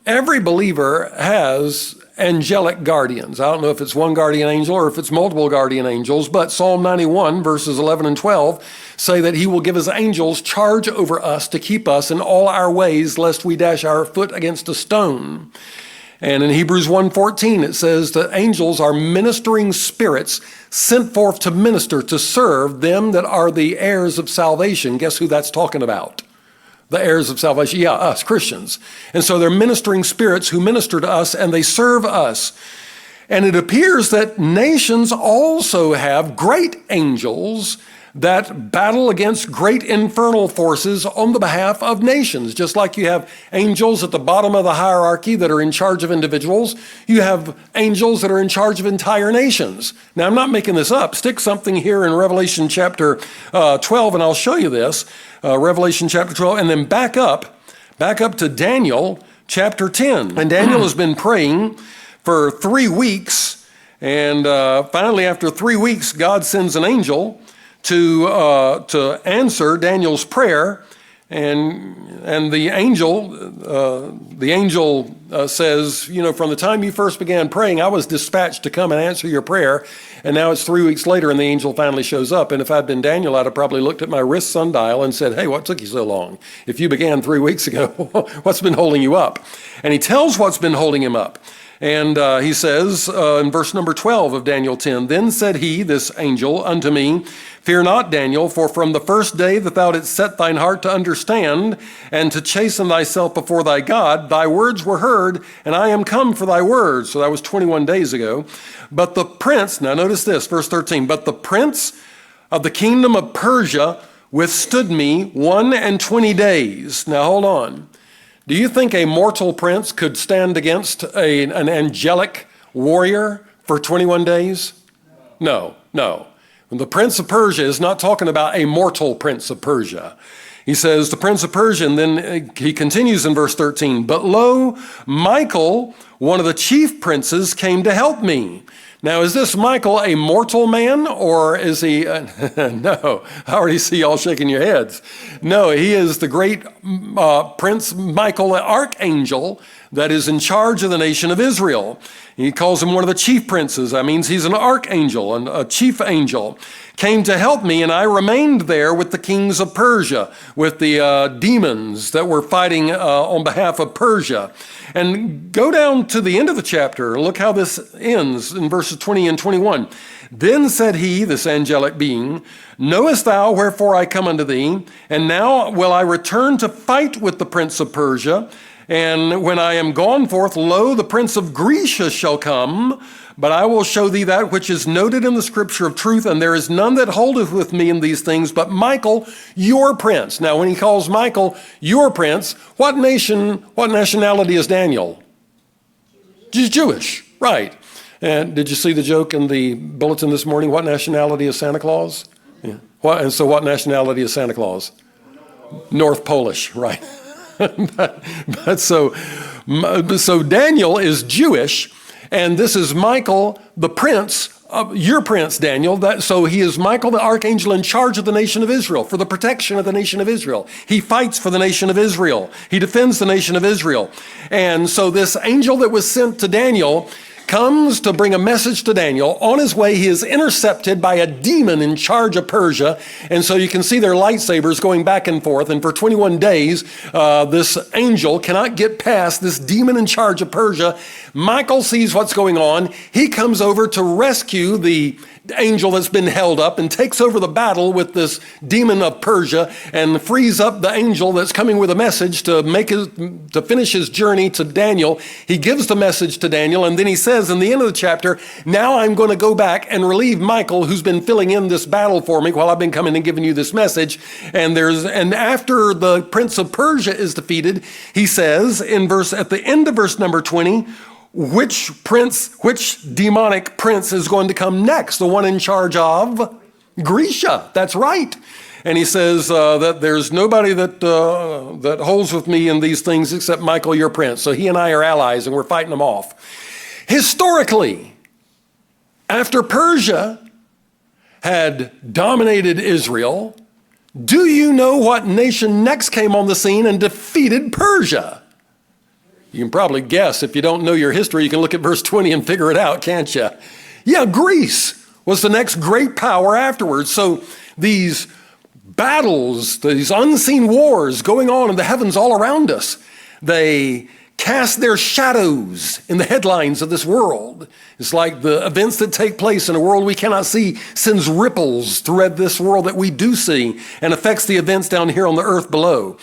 Every believer has angelic guardians. I don't know if it's one guardian angel or if it's multiple guardian angels, but Psalm 91 verses 11 and 12 say that he will give his angels charge over us to keep us in all our ways, lest we dash our foot against a stone. And in Hebrews 1:14, it says that angels are ministering spirits sent forth to minister, to serve them that are the heirs of salvation. Guess who that's talking about? The heirs of salvation. Yeah, us, Christians. And so they're ministering spirits who minister to us and they serve us. And it appears that nations also have great angels that battle against great infernal forces on the behalf of nations. Just like you have angels at the bottom of the hierarchy that are in charge of individuals, you have angels that are in charge of entire nations. Now, I'm not making this up. Stick something here in Revelation chapter 12, and I'll show you this. Revelation chapter 12, and then back up to Daniel chapter 10. And Daniel has been praying for 3 weeks, and finally, after 3 weeks, God sends an angel to answer Daniel's prayer, and the angel says, from the time you first began praying, I was dispatched to come and answer your prayer, and now it's 3 weeks later, and the angel finally shows up. And if I'd been Daniel, I'd have probably looked at my wrist sundial and said, hey, what took you so long? If you began 3 weeks ago, what's been holding you up? And he tells what's been holding him up. And he says in verse number 12 of Daniel 10, then said he, this angel, unto me, fear not, Daniel, for from the first day that thou didst set thine heart to understand and to chasten thyself before thy God, thy words were heard, and I am come for thy words. So that was 21 days ago. But the prince, now notice this, verse 13, but the prince of the kingdom of Persia withstood me 21 days. Now hold on. Do you think a mortal prince could stand against an angelic warrior for 21 days? No. The prince of Persia is not talking about a mortal prince of Persia. He says the prince of Persia, and then he continues in verse 13, but lo, Michael, one of the chief princes, came to help me. Now, is this Michael a mortal man, or is he, no, I already see y'all shaking your heads. No, he is the great Prince Michael, an archangel that is in charge of the nation of Israel. He calls him one of the chief princes. That means he's an archangel, and a chief angel. Came to help me, and I remained there with the kings of Persia, with the demons that were fighting on behalf of Persia. And go down to the end of the chapter. Look how this ends in verses 20 and 21. Then said he, this angelic being, knowest thou wherefore I come unto thee? And now will I return to fight with the prince of Persia. And when I am gone forth, lo, the prince of Grecia shall come. But I will show thee that which is noted in the scripture of truth, and there is none that holdeth with me in these things, but Michael, your prince. Now, when he calls Michael your prince, what nationality is Daniel? Jewish, right. And did you see the joke in the bulletin this morning? What nationality is Santa Claus? Yeah. And so what nationality is Santa Claus? North Polish, right. but so Daniel is Jewish, and this is Michael, the prince, your prince, Daniel. So he is Michael, the archangel in charge of the nation of Israel, for the protection of the nation of Israel. He fights for the nation of Israel. He defends the nation of Israel. And so this angel that was sent to Daniel comes to bring a message to Daniel. On his way, he is intercepted by a demon in charge of Persia. And so you can see their lightsabers going back and forth. And for 21 days, this angel cannot get past this demon in charge of Persia. Michael sees what's going on. He comes over to rescue the angel that's been held up and takes over the battle with this demon of Persia and frees up the angel that's coming with a message to finish his journey to Daniel. He gives the message to Daniel, and then he says in the end of the chapter, now I'm going to go back and relieve Michael, who's been filling in this battle for me while I've been coming and giving you this message. And after the prince of Persia is defeated, he says at the end of verse number 20, which demonic prince is going to come next? The one in charge of Grecia. That's right. And he says that there's nobody that holds with me in these things except Michael, your prince. So he and I are allies, and we're fighting them off. Historically, after Persia had dominated Israel, do you know what nation next came on the scene and defeated Persia? You can probably guess. If you don't know your history, you can look at verse 20 and figure it out, can't you? Yeah, Greece was the next great power afterwards. So these battles, these unseen wars going on in the heavens all around us, they cast their shadows in the headlines of this world. It's like the events that take place in a world we cannot see sends ripples throughout this world that we do see and affects the events down here on the earth below.